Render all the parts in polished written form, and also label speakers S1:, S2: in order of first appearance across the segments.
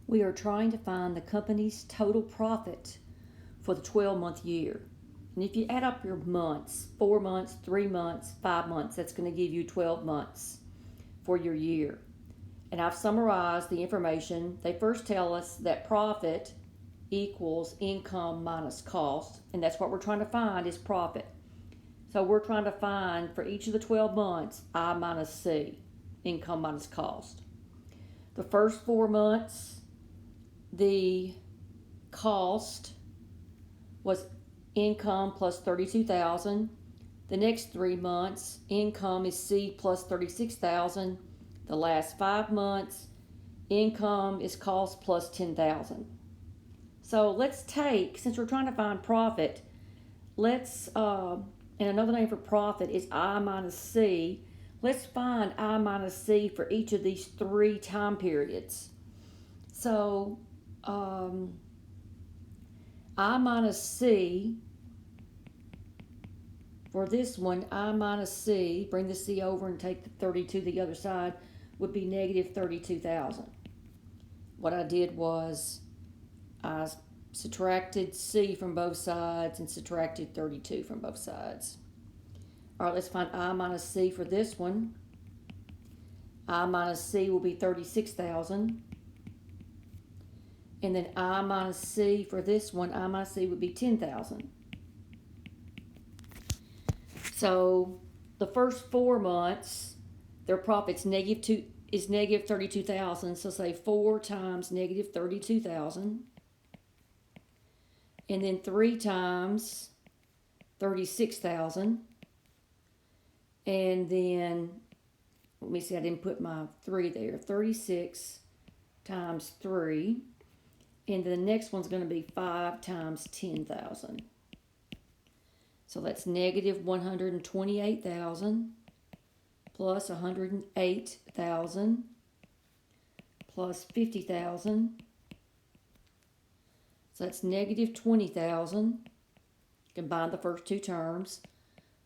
S1: We are trying to find the company's total profit for the 12-month year. And if you add up your months, 4 months, 3 months, 5 months, that's going to give you 12 months for your year. And I've summarized the information. They first tell us that profit equals income minus cost, and that's what we're trying to find is profit. So we're trying to find for each of the 12 months, I minus C, income minus cost. The first 4 months, the cost was income plus 32,000. The next 3 months, income is C plus 36,000. The last 5 months, income is cost plus 10,000. So let's take, since we're trying to find profit, and another name for profit is I minus C. Let's find I minus C for each of these 3 time periods. So I minus C, for this one, I minus C, bring the C over and take the 32 to the other side, would be negative 32,000. What I did was I subtracted C from both sides and subtracted 32 from both sides. All right, let's find I minus C for this one. I minus C will be 36,000. And then I minus C for this one, I minus C would be 10,000. So the first 4 months, their profit's negative 32,000. So say 4 times negative 32,000. And then 3 times 36,000. And then, let me see, I didn't put my 3 there. 36 times 3. And the next one's going to be 5 times 10,000. So that's negative 128,000 plus 108,000 plus 50,000. So that's negative 20,000. Combine the first 2 terms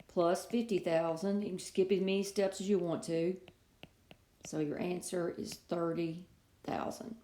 S1: plus 50,000. You can skip as many steps as you want to. So your answer is 30,000.